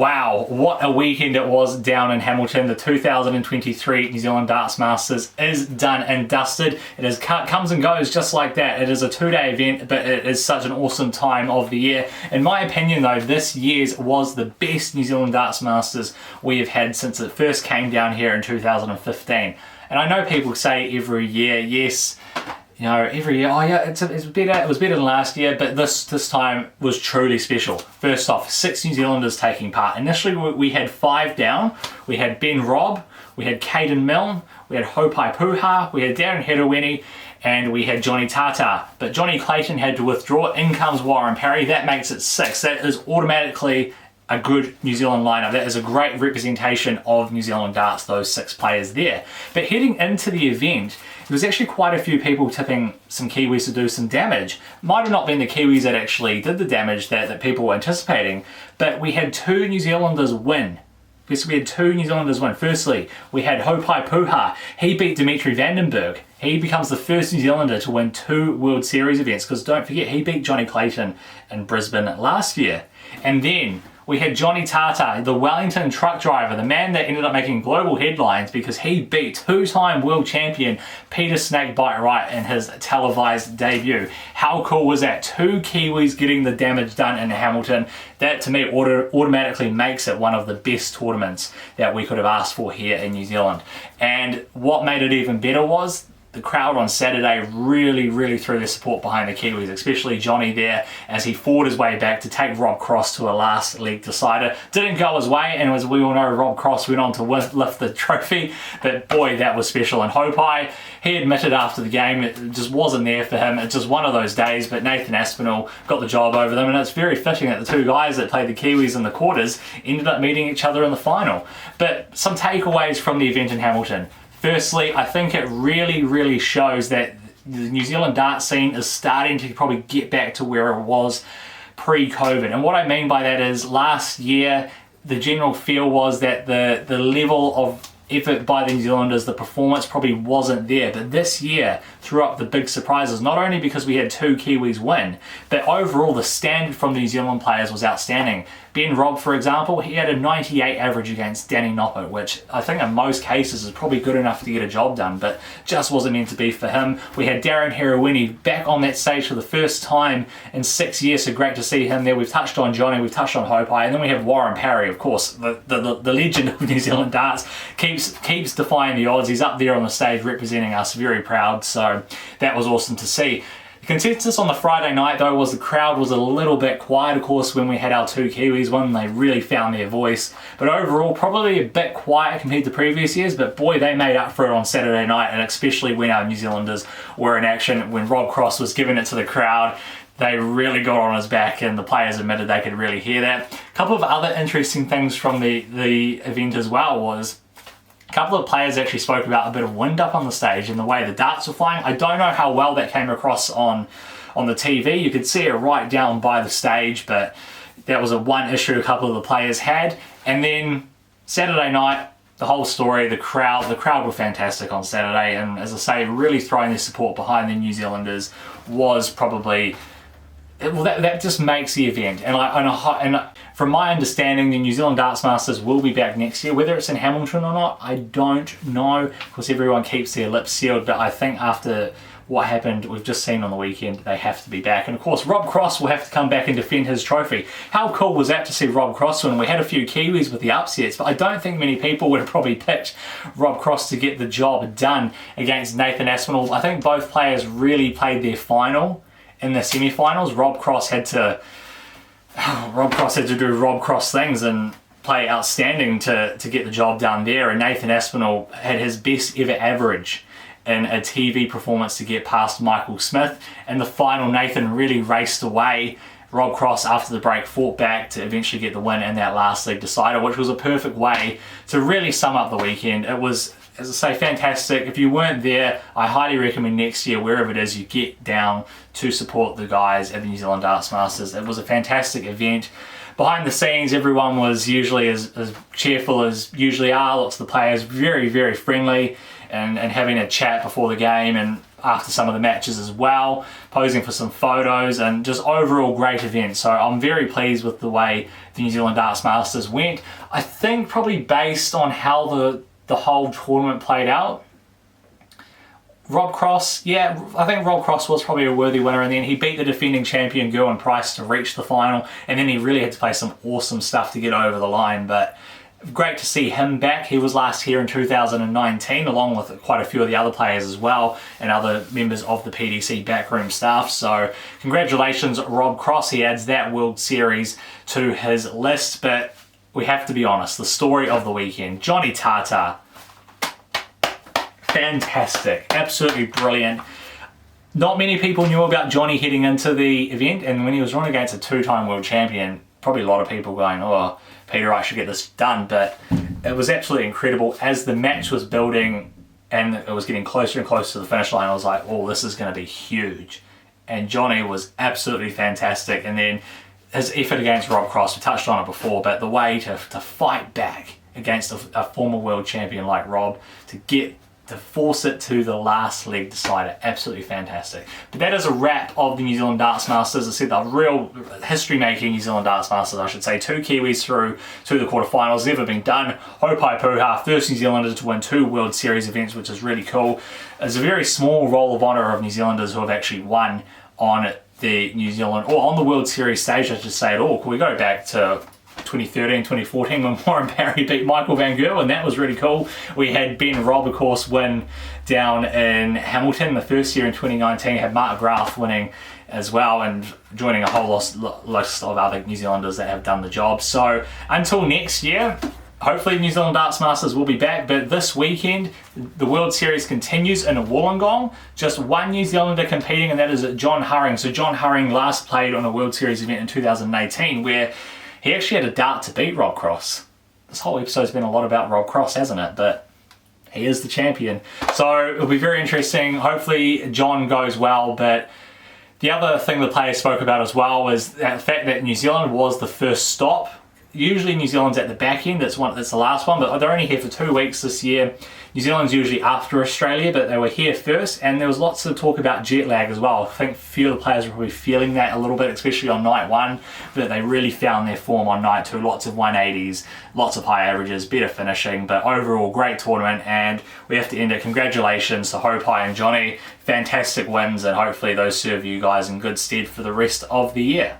Wow, what a weekend it was down in Hamilton. The 2023 New Zealand Darts Masters is done and dusted. It is comes and goes just like that. It is a 2-day event, but it is such an awesome time of the year. In my opinion though, this year's was the best New Zealand Darts Masters we have had since it first came down here in 2015. And I know people say every year, yes, you know, every year, oh yeah, it's better. It was better than last year, but this time was truly special. First off, 6 New Zealanders taking part. Initially, we had 5 down. We had Ben Robb, we had Caden Milne, we had Hopai Puha, we had Darren Herawini, and we had Johnny Tata. But Johnny Clayton had to withdraw. In comes Warren Parry. That makes it 6. That is automatically a good New Zealand lineup. That is a great representation of New Zealand darts, those 6 players there. But heading into the event, there was actually quite a few people tipping some Kiwis to do some damage. Might have not been the Kiwis that actually did the damage that people were anticipating, but we had 2 New Zealanders win. Yes, we had 2 New Zealanders win. Firstly, we had Hopai Puha. He beat Dimitri Vandenberg. He becomes the first New Zealander to win 2 World Series events, because don't forget, he beat Johnny Clayton in Brisbane last year. And then we had Johnny Tata, the Wellington truck driver, the man that ended up making global headlines because he beat 2-time world champion Peter Snakebite Wright in his televised debut. How cool was that? 2 Kiwis getting the damage done in Hamilton. That to me automatically makes it one of the best tournaments that we could have asked for here in New Zealand. And what made it even better was the crowd on Saturday really threw their support behind the Kiwis, especially Johnny there as he fought his way back to take Rob Cross to a last leg decider. Didn't go his way, and as we all know, Rob Cross went on to lift the trophy, but boy, that was special. And Hopai, he admitted after the game it just wasn't there for him. It's just one of those days, but Nathan Aspinall got the job over them, and it's very fitting that the 2 guys that played the Kiwis in the quarters ended up meeting each other in the final. But some takeaways from the event in Hamilton. Firstly, I think it really shows that the New Zealand dart scene is starting to probably get back to where it was pre-COVID. And what I mean by that is last year, the general feel was that the level of effort by the New Zealanders, the performance probably wasn't there. But this year threw up the big surprises, not only because we had 2 Kiwis win, but overall the standard from the New Zealand players was outstanding. Ben Robb, for example, he had a 98 average against Danny Noppert, which I think in most cases is probably good enough to get a job done, but just wasn't meant to be for him. We had Darren Herawini back on that stage for the first time in 6 years, so great to see him there. We've touched on Johnny, we've touched on Hopai, and then we have Warren Parry, of course, the legend of New Zealand darts, keeps defying the odds. He's up there on the stage representing us, very proud, so that was awesome to see. The consensus on the Friday night though was the crowd was a little bit quiet, of course, when we had our 2 Kiwis when they really found their voice, but overall probably a bit quiet compared to previous years, but boy, they made up for it on Saturday night, and especially when our New Zealanders were in action. When Rob Cross was giving it to the crowd, they really got on his back, and the players admitted they could really hear that. A couple of other interesting things from the event as well was a couple of players actually spoke about a bit of wind up on the stage and the way the darts were flying. I don't know how well that came across on the TV. You could see it right down by the stage, but that was one issue a couple of the players had. And then Saturday night, the whole story, the crowd were fantastic on Saturday, and as I say, really throwing their support behind the New Zealanders was probably, well, that just makes the event. And from my understanding, the New Zealand Darts Masters will be back next year. Whether it's in Hamilton or not, I don't know. Of course, everyone keeps their lips sealed, but I think after what happened, we've just seen on the weekend, they have to be back. And of course, Rob Cross will have to come back and defend his trophy. How cool was that to see Rob Cross win? We had a few Kiwis with the upsets, but I don't think many people would have probably picked Rob Cross to get the job done against Nathan Aspinall. I think both players really played their final in the semi-finals. Rob Cross had to do Rob Cross things and play outstanding to get the job done there, and Nathan Aspinall had his best ever average in a TV performance to get past Michael Smith. In the final, Nathan really raced away. Rob Cross, after the break, fought back to eventually get the win in that last leg decider, which was a perfect way to really sum up the weekend. It was, as I say, fantastic. If you weren't there, I highly recommend next year, wherever it is, you get down to support the guys at the New Zealand Darts Masters. It was a fantastic event. Behind the scenes, everyone was usually as cheerful as usually are. Lots of the players very friendly and having a chat before the game. And after some of the matches as well, posing for some photos, and just overall great event. So I'm very pleased with the way the New Zealand Darts Masters went. I think probably based on how the whole tournament played out, Rob Cross, yeah, I think Rob Cross was probably a worthy winner, and then he beat the defending champion Gerwyn Price to reach the final, and then he really had to play some awesome stuff to get over the line. But great to see him back. He was last here in 2019, along with quite a few of the other players as well, and other members of the PDC backroom staff. So congratulations, Rob Cross. He adds that World Series to his list. But we have to be honest, the story of the weekend, Johnny Tata. Fantastic, absolutely brilliant. Not many people knew about Johnny heading into the event, and when he was running against a two-time world champion, probably a lot of people going, oh, Peter, I should get this done. But it was absolutely incredible. As the match was building and it was getting closer and closer to the finish line, I was like, oh, this is going to be huge. And Johnny was absolutely fantastic. And then his effort against Rob Cross, we touched on it before, but the way to fight back against a former world champion like Rob, to force it to the last leg decider, absolutely fantastic. But that is a wrap of the New Zealand Darts Masters. I said the real history-making New Zealand Darts Masters, I should say. 2 Kiwis through to the quarterfinals, never been done. Hopai Puha, first New Zealander to win 2 World Series events, which is really cool. It's a very small roll of honour of New Zealanders who have actually won on the New Zealand, or on the World Series stage, I should say at all. Can we go back to 2013, 2014 when Warren Barry beat Michael Van Gerwen, and that was really cool. We had Ben Robb, of course, win down in Hamilton. The first year in 2019 had Mark Graf winning as well, and joining a whole list of other New Zealanders that have done the job. So until next year, hopefully New Zealand Darts Masters will be back, but this weekend the World Series continues in Wollongong. Just one New Zealander competing, and that is John Hurring. So John Hurring last played on a World Series event in 2018 where he actually had a dart to beat Rob Cross. This whole episode's been a lot about Rob Cross, hasn't it? But he is the champion. So it'll be very interesting. Hopefully John goes well. But the other thing the players spoke about as well was the fact that New Zealand was the first stop. Usually New Zealand's at the back end, that's the last one, but they're only here for 2 weeks this year. New Zealand's usually after Australia, but they were here first, and there was lots of talk about jet lag as well. I think a few of the players were probably feeling that a little bit, especially on night 1, but they really found their form on night 2. Lots of 180s, lots of high averages, better finishing, but overall great tournament, and we have to end it. Congratulations to Hopai and Johnny. Fantastic wins, and hopefully those serve you guys in good stead for the rest of the year.